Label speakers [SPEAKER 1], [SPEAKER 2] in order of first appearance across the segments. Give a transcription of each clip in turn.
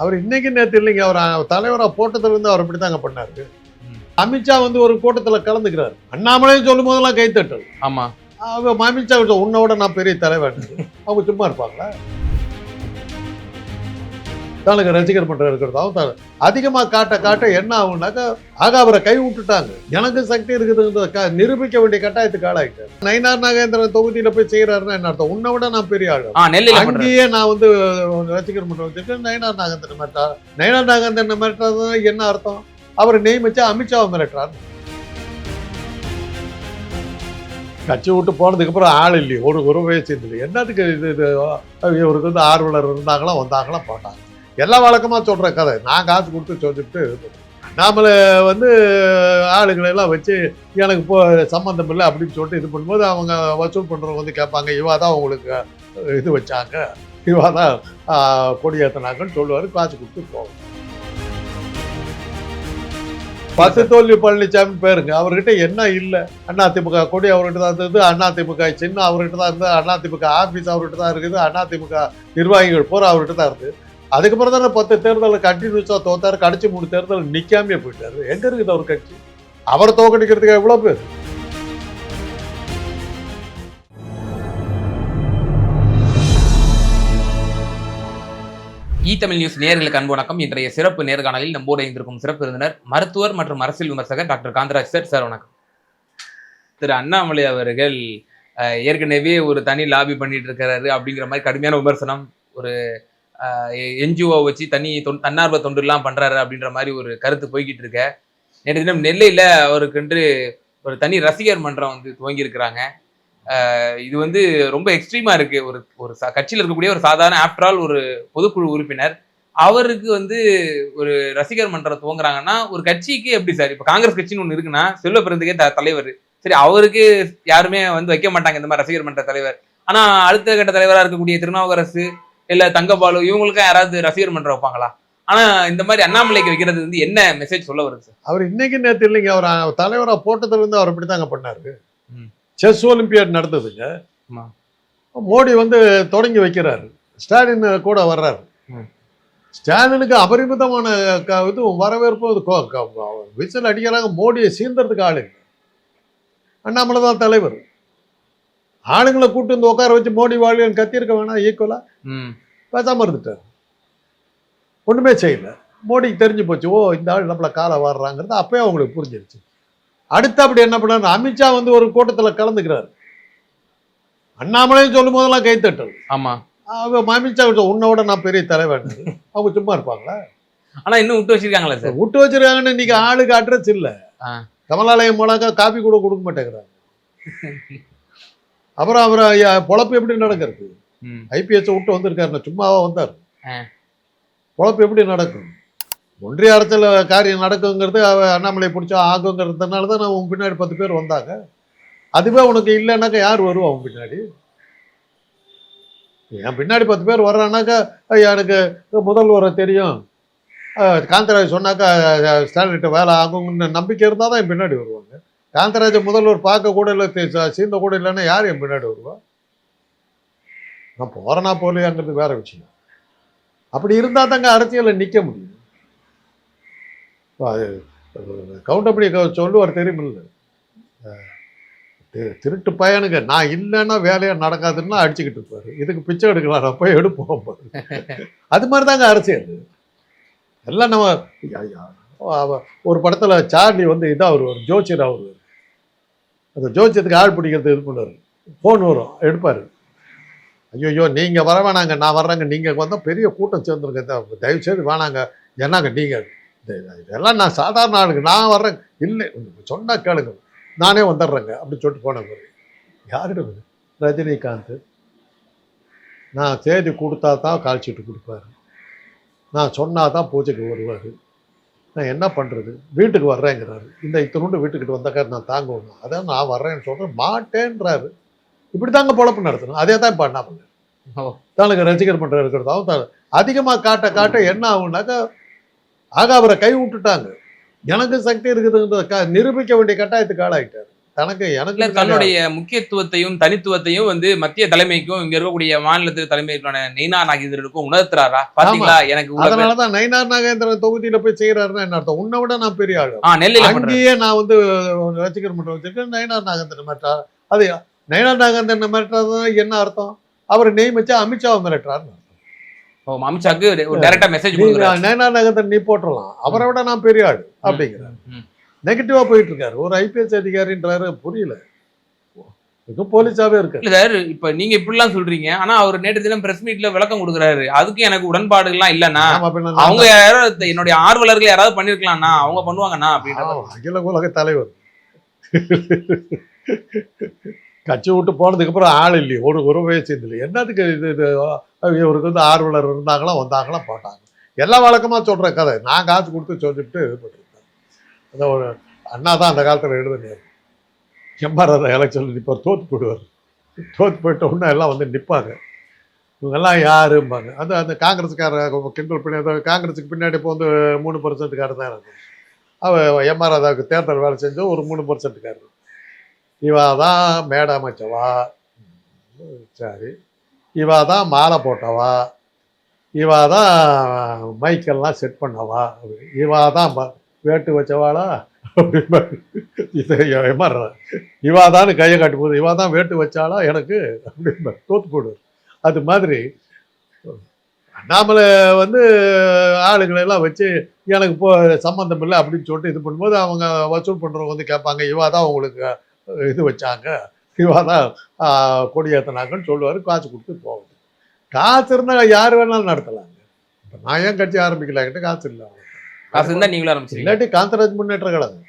[SPEAKER 1] அவர் இன்னைக்கு நேற்று இல்லைங்க, அவர் தலைவராக போட்டதுல இருந்து அவர் இப்படித்தாங்க பண்ணாரு. அமித்ஷா வந்து ஒரு கூட்டத்தில் கலந்துக்கிறார். அண்ணாமலையும் சொல்லும் போதெல்லாம் கைத்தட்டல்.
[SPEAKER 2] ஆமா,
[SPEAKER 1] அவங்க அமித்ஷா உன்னோட நான் பெரிய தலைவர், அவங்க சும்மா இருப்பாங்களா? தனக்கு ரசிகர் மன்றம் இருக்கிறதாவும் அதிகமாக காட்ட என்ன ஆகும்னாக்கா, அவரை கை விட்டுட்டாங்க. எனக்கு சக்தி இருக்குதுன்றத நிரூபிக்க வேண்டிய கட்டாயத்துக்கு ஆளாயிட்டார். நயினார் நாகேந்திரன் தொகுதியில போய் செய்யறாருன்னா என்ன அர்த்தம்? உன்னை விட நான் பெரிய ஆளு, அங்கேயே நான் வந்து ரசிகர் மன்றம் வச்சிருக்கேன். நயினார் நாகேந்திரன் மிரட்டாது என்ன அர்த்தம்? அவரை நியமிச்சா அமித்ஷாவை மிரட்டுறாரு. கட்சி விட்டு போனதுக்கு அப்புறம் ஆள் இல்லையே, ஒரு வயசு என்னதுக்கு இது இவருக்கு வந்து ஆர்வலர் இருந்தாங்களா, வந்தாங்களா, போட்டாங்க. எல்லா வழக்கமாக சொல்கிற கதை. நான் காசு கொடுத்து சொல்லிட்டு அண்ணாமலை வந்து ஆளுங்களை எல்லாம் வச்சு எனக்கு சம்மந்தம் இல்லை அப்படின்னு சொல்லிட்டு இது பண்ணும்போது அவங்க வசூல் பண்ணுறவங்க வந்து கேட்பாங்க, இவா தான் உங்களுக்கு இது வச்சாங்க, இவா தான் கொடியேற்றினாங்கன்னு சொல்லுவார். காசு கொடுத்து போவோம். 10 தோல்வி பழனிசாமி பேருங்க. அவர்கிட்ட என்ன இல்லை? அதிமுக கொடி அவர்கிட்ட தான் இருந்தது, அதிமுக சின்ன அவர்கிட்ட தான் இருந்தது, அதிமுக ஆஃபீஸ் அவர்கிட்ட தான் இருக்குது, அதிமுக நிர்வாகிகள் போகிற அவர்கிட்ட தான் இருக்குது. அதுக்கப்புறம் தானே 10 தேர்தலில் கண்டினியூஸாக தோத்தாரு. கடைசி 3 தேர்தல் நிற்காமே போயிட்டாரு. எங்க இருக்குது அவர் கட்சி? அவரை தோக்கடிக்கிறதுக்கு எவ்வளோ பேர்?
[SPEAKER 2] தமிழ் நியூஸ் நேயர்களுக்கு அன்பு வணக்கம். இன்றைய சிறப்பு நேர்காணலில் நம்மோடு இருந்திருக்கும் சிறப்பு விருந்தினர் மருத்துவர் மற்றும் அரசியல் விமர்சகர் டாக்டர் காந்தராஜ் சார். சார் வணக்கம். திரு அண்ணாமலை அவர்கள் ஏற்கனவே ஒரு தனி லாபி பண்ணிட்டு இருக்கிறாரு அப்படிங்கிற மாதிரி கடுமையான விமர்சனம், ஒரு என்ஜிஓ வச்சு தன்னார்வ தொண்டுலாம் பண்றாரு அப்படின்ற மாதிரி ஒரு கருத்து போய்கிட்டு இருக்க. நேற்று தினம் நெல்லையில அவருக்கென்று ஒரு தனி ரசிகர் மன்றம் வந்து துவங்கி இருக்கிறாங்க. இது வந்து ரொம்ப எக்ஸ்ட்ரீமா இருக்கு. ஒரு கட்சியில் இருக்கக்கூடிய ஒரு சாதாரண ஆஃப்டர் ஆல் ஒரு பொதுக்குழு உறுப்பினர் அவருக்கு வந்து ஒரு ரசிகர் மன்றம் துவங்குறாங்கன்னா ஒரு கட்சிக்கு எப்படி சார்? இப்போ காங்கிரஸ் கட்சின்னு ஒன்று இருக்குன்னா செல்வ பிறந்தகே தலைவர், சரி அவருக்கு யாருமே வந்து வைக்க மாட்டாங்க இந்த மாதிரி ரசிகர் மன்ற தலைவர். ஆனா அடுத்த கட்ட தலைவராக இருக்கக்கூடிய திருநாவுக்கரசு இல்ல தங்கபாலு இவங்களுக்கும் யாராவது ரசிகர் மன்றம் வைப்பாங்களா? ஆனா இந்த மாதிரி அண்ணாமலைக்கு வைக்கிறது வந்து என்ன மெசேஜ் சொல்ல வருது சார்?
[SPEAKER 1] அவர் இன்னைக்கு நேற்று இல்லைங்க, அவர் தலைவராக போட்டதுல இருந்து அவர் இப்படித்தாங்க பண்ணாரு. Chess olympiad நடந்ததுங்க. மோடி வந்து தொடங்கி வைக்கிறாரு, ஸ்டாலின் கூட வர்றாரு. ஸ்டாலினுக்கு அபரிமிதமான இது வரவேற்பு, விசில் அடிக்கிறாங்க. மோடியை சீர்ந்ததுக்கு ஆளு அண்ணாமலை தான் தலைவர். ஆளுங்களை கூட்டு வந்து உட்கார வச்சு மோடி வாழ்க்கைன்னு கத்தியிருக்க வேணாம்? ஈக்குவலா பேசாம இருந்துட்டார், ஒண்ணுமே செய்யல. மோடிக்கு தெரிஞ்சு போச்சு, ஓ இந்த ஆள் நம்மள காலை வாடுறாங்கிறது அப்பயே அவங்களுக்கு புரிஞ்சிருச்சு. அடுத்து அப்படி என்ன பண்ணாரு? அமித்ஷா வந்து ஒரு கூட்டத்தில் கலந்துக்கிறாரு. அண்ணாமலையும் சொல்லும் போதெல்லாம் கைத்தட்டல்.
[SPEAKER 2] ஆமா,
[SPEAKER 1] அவங்க அமித்ஷா உன்னோட நான் பெரிய தலைவர், அவங்க சும்மா இருப்பாங்களா?
[SPEAKER 2] ஆனா இன்னும் விட்டு வச்சிருக்காங்களா சார்?
[SPEAKER 1] விட்டு வச்சிருக்காங்கன்னு இன்னைக்கு ஆளுக்கு அட்ரஸ் இல்ல. கமலாலயம் போனாக்கா காப்பி கூட கொடுக்க மாட்டேங்கிறாங்க. அப்புறம் அவர் பொழப்பு எப்படி நடக்கிறது? ஐபிஎஸ் விட்டு வந்திருக்காரு, சும்மாவா வந்தார்? பொழப்பு எப்படி நடக்கும்? ஒன்றிய அரசியல் காரியம் நடக்குங்கிறது அண்ணாமலை பிடிச்சா ஆகுங்கிறதுனால தான் உன் பின்னாடி 10 பேர் வந்தாங்க. அதுவே உனக்கு இல்லைன்னாக்கா யார் வருவா உன் பின்னாடி? என் பின்னாடி 10 பேர் வர்றானாக்கா எனக்கு முதல்வரை தெரியும், காந்தராஜ் சொன்னாக்கா ஸ்டாலின்கிட்ட வேலை ஆகும்னு நம்பிக்கை இருந்தால் தான் என் பின்னாடி வருவாங்க. காந்தராஜை முதல்வர் பார்க்க கூட இல்லை, சீந்த கூட இல்லைன்னா யார் என் பின்னாடி வருவா? நான் போறேனா போலையாங்கிறது வேற விஷயம். அப்படி இருந்தால் தாங்க அரசியலில் நிற்க முடியும். அது கவுண்டமணி சொல்லுவார் தெரியுமில்ல, திருட்டு பையனுங்க நான் இல்லைன்னா வேலையாக நடக்காதுன்னா அடிச்சுக்கிட்டு இருப்பாரு. இதுக்கு பிச்சை எடுக்கலாம், அப்போ எடுப்போம். அது மாதிரி தாங்க அரசியல் எல்லாம். நம்ம ஒரு படத்தில் சார்லி வந்து இதாக வருவார், ஜோசியர் அவர். அந்த ஜோசியத்துக்கு ஆள் பிடிக்கிறது இது பண்ணுவார். ஃபோன் வரும், எடுப்பார். ஐயோ நீங்கள் வர வேணாங்க, நான் வர்றேங்க, நீங்கள் வந்தால் பெரிய கூட்டம் சேர்ந்துருங்க, தயவுசெய்து வேணாங்க, என்னங்க நீங்கள் இதெல்லாம் நான் சாதாரண ஆளுங்க, நான் வர்றேன். இல்லை சொன்னால் கேளுங்க, நானே வந்துடுறேங்க அப்படின்னு சொல்லிட்டு போனேன். யாரிடம்? ரஜினிகாந்த். நான் தேதி கொடுத்தா தான் கால்ஷீட்டு கொடுப்பாரு, நான் சொன்னா தான் பூஜைக்கு வருவார். நான் என்ன பண்ணுறது? வீட்டுக்கு வர்றேங்கிறாரு. இந்த இத்தனோண்டு வீட்டுக்கிட்ட வந்தாக்கா நான் தாங்குவேன், அதான் நான் வர்றேன்னு சொல்கிறேன், மாட்டேன்றாரு. இப்படி தாங்க பொழப்பு நடத்தணும். அதே தான் இப்போ அண்ணாமலை தனக்கு ரசிகர் மன்றம் இருக்கிறதாவும் அதிகமாக காட்ட என்ன ஆகுனாக்கா, அவரை கை விட்டுட்டாங்க. எனக்கு சக்தி இருக்குதுன்றத நிரூபிக்க வேண்டிய கட்டாயத்துக்கு ஆளாயிட்டார். தனக்கு
[SPEAKER 2] இல்ல
[SPEAKER 1] எனக்கு
[SPEAKER 2] தன்னுடைய முக்கியத்துவத்தையும் தனித்துவத்தையும் வந்து மத்திய தலைமைக்கும் இங்க இருக்கக்கூடிய மாநிலத்தில் தலைமைக்கான நெய்னா நாகேந்திரனுக்கும் உணர்த்துறாரா? பாத்தீங்களா எனக்கு இவ்வளவு பேர்.
[SPEAKER 1] அதனாலதான் நயினார் நாகேந்திரன் தொகுதியில போய் செய்யறாருன்னா என்ன அர்த்தம்? உன்னை விட நான் பெரிய ஆளு.
[SPEAKER 2] நெல்லையில பண்றாரு.
[SPEAKER 1] அங்கேயே நான் வந்து ரசிகர் மன்றம் வச்சிருக்கேன். நயினார் நாகேந்திரன் மிரட்டார். அது நயினார் நாகேந்திரன் மிரட்டுறது என்ன அர்த்தம்? அவர் நியமிச்சா அமித்ஷாவை மிரட்டுறாரு.
[SPEAKER 2] அமித்ஷாக்கு ஒரு டைரக்டா மெசேஜ் கொடுக்குறாரு.
[SPEAKER 1] நயினார் நாகேந்திரன் நீ போட்டுடலாம், அவரை விட நான் பெரிய ஆளு அப்படிங்கிறார். நெகட்டிவா போயிட்டு இருக்காரு. ஒரு ஐபிஎஸ் அதிகாரின்றாரு, புரியல. போலீஸாவே இருக்கு.
[SPEAKER 2] இல்ல சார், இப்ப நீங்க இப்படிலாம் சொல்றீங்க, ஆனா அவர் நேற்று தினம் பிரஸ் மீட்ல விளக்கம் கொடுக்குறாரு. அதுக்கு எனக்கு உடன்பாடு எல்லாம் இல்லன்னா, அவங்க யாராவது என்னுடைய ஆர்வலர்கள் யாராவது பண்ணிருக்கலாம்னா, அவங்க பண்ணுவாங்கண்ணா அப்படின்ற.
[SPEAKER 1] அகில உலக தலைவர் கட்சி விட்டு போனதுக்கு அப்புறம் ஆள் இல்லையே, ஒரு வயசு இல்லை. என்னதுக்கு இது இவருக்கு வந்து ஆர்வலர் இருந்தாங்களா, வந்தாங்களா, போட்டாங்க. எல்லா வழக்கமா சொல்ற கதை. நான் காசு கொடுத்து சொல்லிட்டு இது பண்ணிருக்கேன். அந்த ஒரு அண்ணா தான் அந்த காலத்துல எழுதுனாரு, எம்ஆர்ஆர் எலெக்ஷன் நிற்பார், தோத்து போயிடுவார். தோத்து போயிட்ட உடனே எல்லாம் வந்து நிற்பாங்க. இவங்கெல்லாம் யாரும்பாங்க. அந்த காங்கிரஸுக்கார கிண்டல் பண்ணி, காங்கிரஸுக்கு பின்னாடி இப்போ வந்து 3% தான் இருக்கும். அவள் எம்ஆர்ஆருக்கு தேர்தல் வேலை செஞ்சோம், ஒரு 3% இவா தான் மேடை அமைச்சவா, சரி, இவா தான் மாலை போட்டவா, இவா தான் மைக்கெல்லாம் செட் பண்ணவா, இவா தான் வேட்டு வச்சவாளா அப்படின்பா. இதை இவாதான்னு கையை காட்டும் போது இவா தான் வேட்டு வச்சாலா எனக்கு அப்படின்பா, தோத்து போடுவார். அது மாதிரி அண்ணாமலை வந்து ஆளுங்களை எல்லாம் வச்சு எனக்கு இப்போ சம்மந்தம் இல்லை அப்படின்னு சொல்லிட்டு இது பண்ணும்போது அவங்க வசூல் பண்ணுறவங்க வந்து கேட்பாங்க, இவா தான் உங்களுக்கு இது வச்சாங்க, இவா தான் கொடியேற்றினாங்கன்னு சொல்லுவார். காசு கொடுத்து போகுது. காசு இருந்தால் யார் வேணாலும் நடத்தலாங்க. இப்போ நான் ஏன் கட்சி ஆரம்பிக்கலாங்கிட்ட காசு இல்லை.
[SPEAKER 2] காசு இருந்தா நீங்களும் ஆரம்பிச்சு
[SPEAKER 1] இல்லாட்டி காந்தராஜ் முன்னேற்ற கழகம்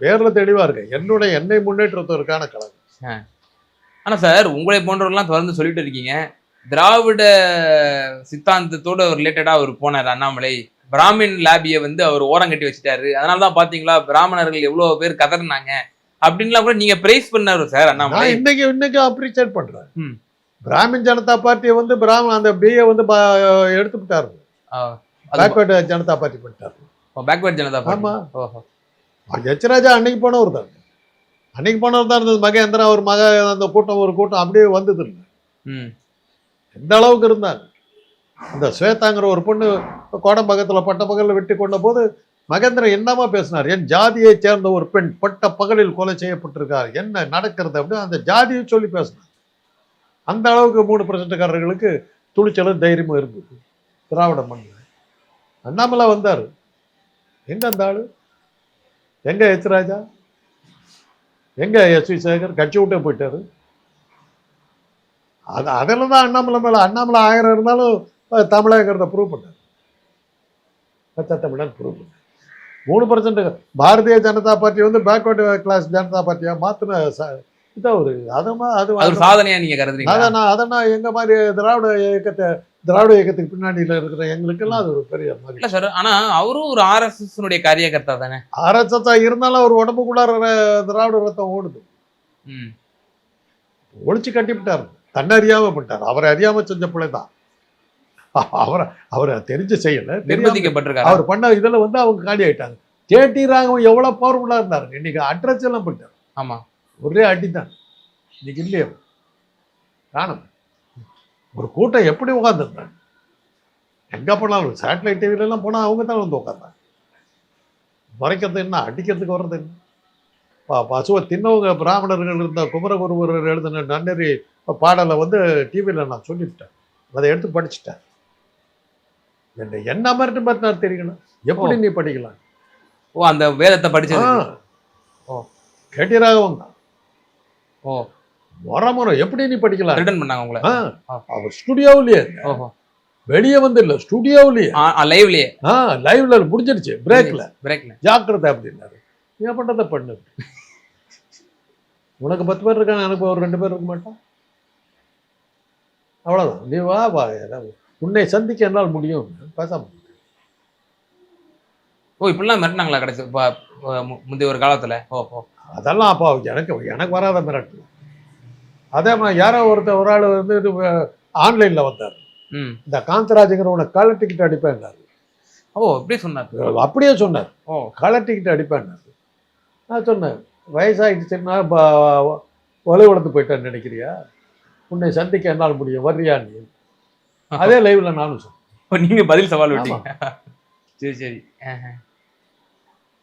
[SPEAKER 1] பேர்ல தெளிவா இருக்கு. என்னை முன்னேற்றத்திற்கான கழகம்.
[SPEAKER 2] ஆனா சார், உங்களை போன்றவர்கள்லாம் தொடர்ந்து சொல்லிட்டு இருக்கீங்க, திராவிட சித்தாந்தத்தோட ரிலேட்டடா அவர் போனார் அண்ணாமலை. பிராமின் லாபியை வந்து அவர் ஓரம் கட்டி வச்சுட்டாரு. அதனாலதான் பாத்தீங்களா பிராமணர்கள் எவ்வளவு பேர் கதறினாங்க அப்படின்லாம் கூட நீங்க பிரைஸ் பண்ணாரு சார் அண்ணாமலை.
[SPEAKER 1] இன்னைக்கு அப்ரிஷியேட் பண்றேன். பிராமின் ஜனதா பார்ட்டியை வந்து அந்த பிஏ வந்து எடுத்து விட்டாரு. பேக்வர்டு ஜனதா பார்ட்டி பண்ணிட்டாரு.
[SPEAKER 2] Backward Janata party.
[SPEAKER 1] ஆமா. எச் ராஜா அன்னைக்கு போனவர் தான். இருந்தது. மகேந்திரன் ஒரு அந்த கூட்டம் ஒரு கூட்டம் அப்படியே வந்தது இல்லை. எந்த அளவுக்கு இருந்தாங்க. இந்த ஸ்வேதாங்கிற ஒரு பொண்ணு கோடம்பகத்தில் பட்ட பகலில் வெட்டி கொண்ட போது மகேந்திரன் என்னமா பேசினார்? என் ஜாதியை சேர்ந்த ஒரு பெண் பட்ட பகலில் கொலை செய்யப்பட்டிருக்கார், என்ன நடக்கிறது அப்படின்னு அந்த ஜாதியை சொல்லி பேசினார். அந்த அளவுக்கு 3%காரர்களுக்கு துணிச்சலும் தைரியமும் இருந்தது திராவிட மண்ணில். அண்ணாமலை வந்தார். எங்க அந்த ஆளு? எங்க எச் ராஜா? எங்க எஸ்வி சேகர்? கட்சி விட்டே போயிட்டாரு. அதில் தான் அண்ணாமலை மேலே அண்ணாமலை 1000 இருந்தாலும் தமிழகங்கிறத ப்ரூவ் பண்ணார். பச்சை தமிழன் ப்ரூவ் பண்ணார். 3% பாரதிய ஜனதா பார்ட்டி வந்து பேக்வர்டு கிளாஸ் ஜனதா பார்ட்டியாக மாற்றின இதான் ஒரு அது
[SPEAKER 2] சாதனையா நீங்க கருதுறீங்க?
[SPEAKER 1] அதனால் எங்க மாதிரி திராவிட இயக்கத்துக்கு பின்னாடியில் இருக்கிற எங்களுக்கெல்லாம் அது ஒரு பெரிய மாதிரி.
[SPEAKER 2] இல்ல சார், ஆனா அவரும் ஒரு ஆர்எஸ்எஸ் காரியகர்த்தா தானே.
[SPEAKER 1] ஆர்எஸ்எஸ் இருந்தாலும் அவர் உடம்புக்குள்ளார திராவிட ரத்தம் ஓடுது. ஒழிச்சு கட்டிவிட்டார். தன்னை அறியாம பண்ணிட்டார். அவரை அறியாம செஞ்ச பிள்ளைதான். அவரை தெரிஞ்சு செய்யல,
[SPEAKER 2] நிர்பந்திக்கப்பட்டிருக்காரு.
[SPEAKER 1] அவர் பண்ண இதுல வந்து அவங்க காலி ஆயிட்டாங்க. கேடி ராகவன் எவ்வளவு பவர்ஃபுல்லா இருந்தாருங்க. இன்னைக்கு அட்ரஸ் எல்லாம் பண்ணிட்டார்.
[SPEAKER 2] ஆமா,
[SPEAKER 1] ஒரே அடிதான். இன்னைக்கு இல்லையே காணும். ஒரு கூட்டம் எப்படி உட்காந்துருந்தாங்க. எங்க போனாலும் சேட்டலைட் டிவில எல்லாம் போனா அவங்க தான் வந்து உட்காந்தாங்க. மறைக்கிறது என்ன, அடிக்கிறதுக்கு வர்றது என்ன? பசுவை தின்னவங்க பிராமணர்கள் இருந்த குமரகுருவர் எழுதின நன்னெறி பாடலை வந்து டிவியில் நான் சொல்லிவிட்டேன். அதை எடுத்து படிச்சுட்டேன். என்ன மாதிரி தெரியணும். எப்படி நீ படிக்கலாம்?
[SPEAKER 2] அந்த வேதத்தை படிச்சது
[SPEAKER 1] கேடி ராகவன் தான். முறை எப்படி நீ படிக்கலாம்?
[SPEAKER 2] ரிட்டன் பண்ணாங்க உங்களை.
[SPEAKER 1] அவர் ஸ்டுடியோவிலேயே, வெளியே வந்து இல்ல, ஸ்டுடியோவிலேயே
[SPEAKER 2] லைவ்லயே.
[SPEAKER 1] லைவ்ல முடிஞ்சிருச்சு. பிரேக்ல ஜாக்கிரதை அப்படின்னாரு. நீ பண்றதை பண்ணு. உனக்கு 10 பேர் இருக்காங்க, எனக்கு ஒரு 2 பேர் இருக்க மாட்டான். அவ்வளவுதான். நீ வா, உன்னை சந்திக்க என்னால் முடியும். பேசாம
[SPEAKER 2] இப்படிலாம் மிரட்டினாங்களா கடைசி முந்தைய ஒரு காலத்துல?
[SPEAKER 1] அதெல்லாம் அப்போ எனக்கு வராத மிரட்டு. அதே மாதிரி யாரோ ஒரு ஆள் வந்து ஆன்லைன்ல வந்தார். இந்த காந்தராஜுங்கிற உனக்கு கலர் டிக்கெட் அடிப்பேன்னாரு.
[SPEAKER 2] எப்படி சொன்னார்?
[SPEAKER 1] அப்படியே சொன்னார். கலர் டிக்கெட் அடிப்பேன்னாரு. நான் சொன்னேன், வயசாகிடுச்சுன்னா வலு வளர்ந்து போயிட்டான்னு நினைக்கிறியா? உன்னை சந்திக்க என்னால் முடியும், வர்றியா நீ? அதே லைவ்ல நானும் சொன்னேன்.
[SPEAKER 2] நீங்க பதில் சவால் விட்டீங்க. சரி சரி.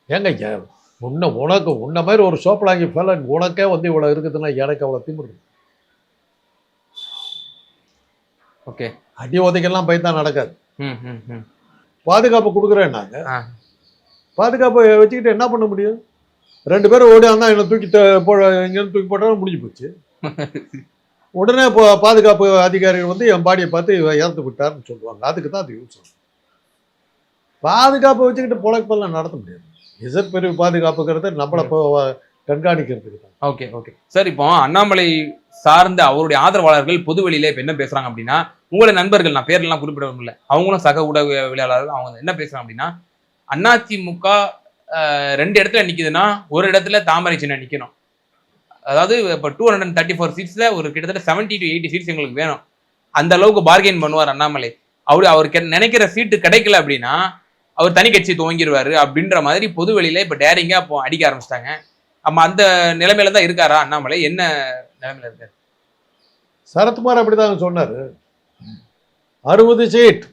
[SPEAKER 1] ஏங்க உனக்கு உன்ன மாதிரி ஒரு சோப்பலாங்கி ஃபெலன் உனக்கே வந்து இவ்வளவு இருக்குதுன்னா எனக்கு அவ்வளவு திமிரு.
[SPEAKER 2] ஓகே.
[SPEAKER 1] அடி உதைக்கெல்லாம் பயத்தான் நடக்காது. பாதுகாப்பு கொடுக்குறேன் நாங்க. பாதுகாப்பை வச்சுக்கிட்டு என்ன பண்ண முடியும்? 2 பேரும் ஓடி வந்தா என்ன தூக்கி இங்கேருந்து தூக்கி போட்டாலும் முடிஞ்சு போச்சு. உடனே இப்போ பாதுகாப்பு அதிகாரிகள் வந்து என் பாடியை பார்த்து இறந்து விட்டார்னு சொல்லுவாங்க. அதுக்கு தான் அது யூஸ் ஆகும். பாதுகாப்பை வச்சுக்கிட்டு பொழைப்பெல்லாம் நடத்த முடியாது. எதிர்பிரிவு பாதுகாப்புங்கிறது நம்மளை கண்காணிக்கிறதுக்கு தான்.
[SPEAKER 2] Okay okay sir. இப்போ அண்ணாமலை சார்ந்த அவருடைய ஆதரவாளர்கள் பொது வெளியில இப்ப என்ன பேசுறாங்க அப்படின்னா, உங்களுடைய நண்பர்கள், நான் பேர்லாம் குறிப்பிடவும் இல்லை, அவங்களும் சக ஊடகவியலாளர்கள், அவங்க என்ன பேசுறாங்க அப்படின்னா, அதிமுக 2 இடத்துல நிக்குதுன்னா ஒரு இடத்துல தாமரை சின்னம் நிக்கணும். அதாவது இப்போ 234 சீட்ஸ்ல ஒரு கிட்டத்தட்ட 70 to 80 சீட்ஸ் எங்களுக்கு வேணும். அந்த அளவுக்கு பார்கெயின் பண்ணுவார் அண்ணாமலை. அவருக்கு நினைக்கிற சீட்டு கிடைக்கல அப்படின்னா அவர் தனி கட்சி துவங்கிடுவாரு அப்படின்ற மாதிரி பொது வெளியில இப்ப டேரிங்கா இப்போ அடிக்க ஆரம்பிச்சிட்டாங்க. ஆமா, அந்த நிலைமையில தான் இருக்காரா அண்ணாமலை? என்ன நிலைமையில இருக்காரு?
[SPEAKER 1] சரத்குமார் அப்படிதான் சொன்னாரு. 60 சீட்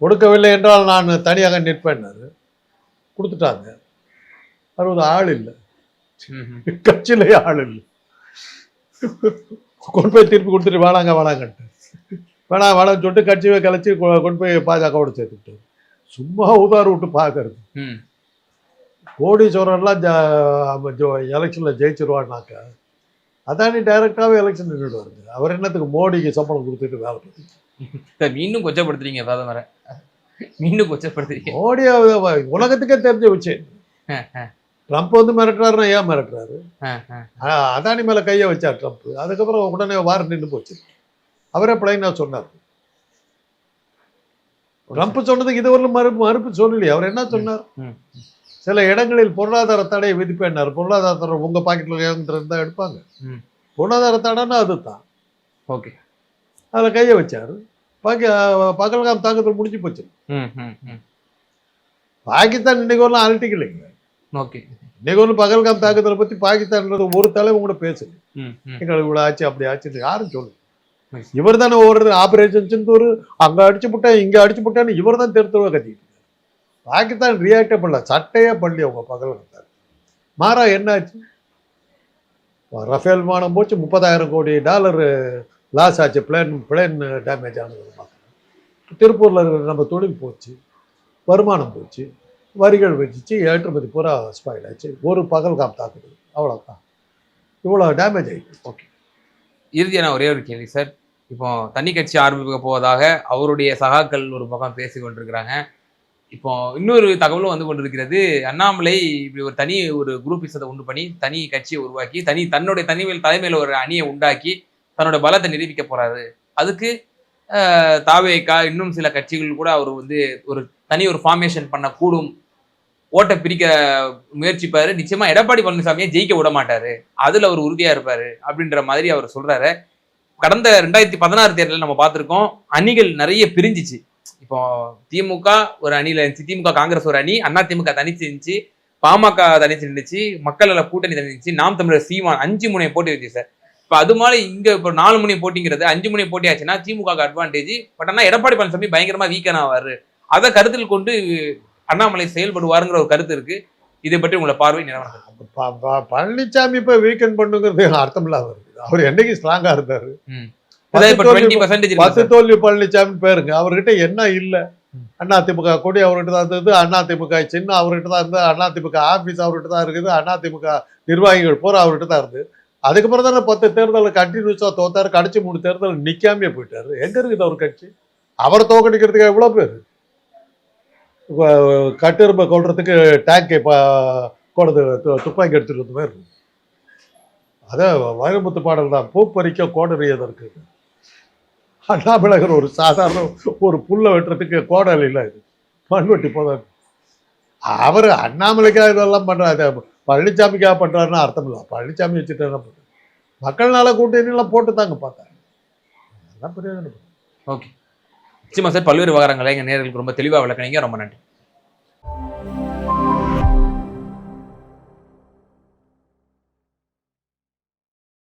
[SPEAKER 1] கொடுக்கவில்லை என்றால் நான் தனியாக நிற்பேன்னாரு. கொடுத்துட்டாங்க. 60 ஆள் இல்லை, கட்சியிலேயே ஆள் இல்லை. கொண்டு போய் திருப்பி கொடுத்துட்டு வேணாங்கன்ட்டு வேணாம்னு சொல்லிட்டு கட்சியை கலைச்சி கொண்டு போய் பாஜகவோட சேர்த்துக்கிட்டு சும்மா உதார விட்டு பார்க்கறது. கோடீஸ்வரர்லாம் எலெக்ஷனில் ஜெயிச்சிருவான்னாக்கா அதானி டைரக்டாகவே எலெக்ஷன் நின்றுடுவாருங்க. அவர் என்னத்துக்கு மோடிக்கு சம்பளம் கொடுத்துட்டு வேலை பார்த்து
[SPEAKER 2] மீண்டும் கொச்சப்படுத்துறீங்க பிரதமரை, மீண்டும் கொச்சப்படுத்துறீங்க.
[SPEAKER 1] மோடி உலகத்துக்கே தெரிஞ்ச விஷயம். ட்ரம்ப் வந்து மிரட்டுறாருன்னா ஏன் மிரட்டுறாரு? அதானி மேலே கையை வச்சார் ட்ரம்ப். அதுக்கப்புறம் உடனே வாரம் நின்று போச்சு. அவரே பிளைனா சொன்னார். ட்ரம்ப் சொன்னதுக்கு இதுவரையும் மறுப்பு சொல்லலையே. அவர் என்ன சொன்னார்? சில இடங்களில் பொருளாதார தடையை விதிப்பேன்னார். பொருளாதார தடை உங்க பாக்கெட்ல இருந்தா எடுப்பாங்க. பொருளாதார தடைன்னா அதுதான்.
[SPEAKER 2] ஓகே,
[SPEAKER 1] அதில் கையை வச்சாரு. பகல்காம் தாக்குதல் முடிஞ்சு போச்சு. பாகிஸ்தான் இன்னைக்கு வரலாம் அலட்டிக்கலைங்க.
[SPEAKER 2] ஓகே,
[SPEAKER 1] இன்னைக்கு ஒன்று பகல்காம் தாக்குதலை பத்தி பாகிஸ்தான்றது ஒரு தலைவன் கூட பேசுது. எங்களுக்கு இவ்வளோ ஆச்சு அப்படி ஆச்சுன்னு யாரும் சொல்லு. இவர் தானே ஒவ்வொரு ஆபரேஷன் சிந்தூர் அங்க அடிச்சு விட்டேன் இங்க அடிச்சு விட்டேன்னு இவர் தான் தெருத்துவா கத்திட்டு. பாகிஸ்தான் ரியாக்டே பண்ணல, சட்டையே பண்ணி அவங்க பகல்காம். மாறா என்னாச்சு? ரஃபேல் விமானம் போச்சு, $30,000 கோடி லாஸ் ஆச்சு. பிளேன் டேமேஜ் ஆனது. திருப்பூர்ல இருக்கிற நம்ம தொழில் போச்சு, வருமானம் போச்சு, வரிகள் வச்சிச்சு, ஏற்றுமதி பூரா ஸ்பாயில் ஆச்சு. ஒரு பகல்காம் தாக்குதல், அவ்வளோதான். இவ்வளோ டேமேஜ் ஆகிடுச்சு.
[SPEAKER 2] ஓகே, இறுதியாக நான் ஒரே ஒரு கேள்வி சார். இப்போ தனி கட்சி ஆரம்பிக்க போவதாக அவருடைய சகாக்கள் ஒரு பக்கம் பேசி கொண்டிருக்கிறாங்க. இப்போ இன்னொரு தகவலும் வந்து கொண்டிருக்கிறது. அண்ணாமலை இப்படி ஒரு குரூப்பிசத்தை உண்டு பண்ணி தனி கட்சியை உருவாக்கி தன்னுடைய தலைமையில் ஒரு அணியை உண்டாக்கி தன்னோட பலத்தை நிரூபிக்க போறாரு. அதுக்கு தாவேகா இன்னும் சில கட்சிகள் கூட அவர் வந்து ஒரு ஃபார்மேஷன் பண்ணக்கூடும், ஓட்டை பிரிக்க முயற்சிப்பாரு. நிச்சயமா எடப்பாடி பழனிசாமியை ஜெயிக்க விட மாட்டாரு, அதுல அவர் உறுதியா இருப்பாரு அப்படின்ற மாதிரி அவர் சொல்றாரு. கடந்த 2016 தேர்தலில் நம்ம பார்த்திருக்கோம், அணிகள் நிறைய பிரிஞ்சிச்சு. இப்போ திமுக ஒரு அணியில இருந்துச்சு, திமுக காங்கிரஸ் ஒரு அணி, அதிமுக தனிச்சு இருந்துச்சு, பாமக தனிச்சு இருந்துச்சு, மக்கள் நல கூட்டணி தனிச்சு, நாம் தமிழர் சீமான் 5 முனை போட்டி இருந்துச்சு சார். இப்போ அது மாதிரி இங்க இப்போ 4 முனை போட்டிங்கிறது 5 முனை போட்டி ஆச்சுன்னா திமுக அட்வான்டேஜ். பட் ஆனால் எடப்பாடி பழனிசாமி பயங்கரமா வீக்கன் ஆவாரு, அதை கருத்தில் கொண்டு அண்ணாமலை செயல்படுவாருங்கிற ஒரு கருத்து இருக்கு. இதை பற்றி உங்களை பார்வை நிலவரம்?
[SPEAKER 1] பழனிசாமி இப்ப வீக்கெண்ட் பண்ணுங்கிறது அர்த்தம் இல்லாம இருக்கு. அவர் என்னைக்கு ஸ்ட்ராங்கா இருந்தாரு? 10 தோல்வி பழனிசாமி பேருங்க. அவர்கிட்ட என்ன இல்ல? அதிமுக கொடி அவர்கிட்ட தான் இருந்தது, அதிமுக சின்ன அவர்கிட்ட தான் இருந்தது, அதிமுக ஆபீஸ் அவர்கிட்ட தான் இருக்குது, அதிமுக நிர்வாகிகள் பூரா அவர்கிட்ட தான் இருந்து. அதுக்கப்புறம் தானே 10 தேர்தலில் கண்டினியூஸா தோத்தாரு. கடைசி 3 தேர்தல் நிக்காமே போயிட்டாரு. எங்க இருக்குது அவர் கட்சி? அவரை தோக்கடிக்கிறதுக்கு எவ்வளவு பேர்? கட்டெரும்பை கொள்றதுக்கு டேங்கை கொண்டு துப்பாக்கி எடுத்துட்டு வந்த மாதிரி இருக்கு. அதே வைரமுத்து பாடல் தான், பூப்பறிக்க கோடறியதற்கு. அண்ணாமலைகர் ஒரு சாதாரண ஒரு புல்லை வெட்டுறதுக்கு கோடல் இல்லை, இது மண்வெட்டி போதாது. அவர் அண்ணாமலைக்காக இதெல்லாம் பண்றாரு, பழனிசாமிக்காக பண்றாருன்னு அர்த்தம் இல்லை. பழனிசாமி வச்சுட்டு என்ன பண்றாரு? மக்கள் நல கூட்டணியெல்லாம் போட்டு தாங்க பார்த்தாங்க. அதெல்லாம் பிரயோஜனம்.
[SPEAKER 2] ஓகே, நிச்சயமா சார், பல்வேறு விவகாரங்களை எங்கள் நேயர்களுக்கு ரொம்ப தெளிவாக விளக்குனீங்க. ரொம்ப நன்றி.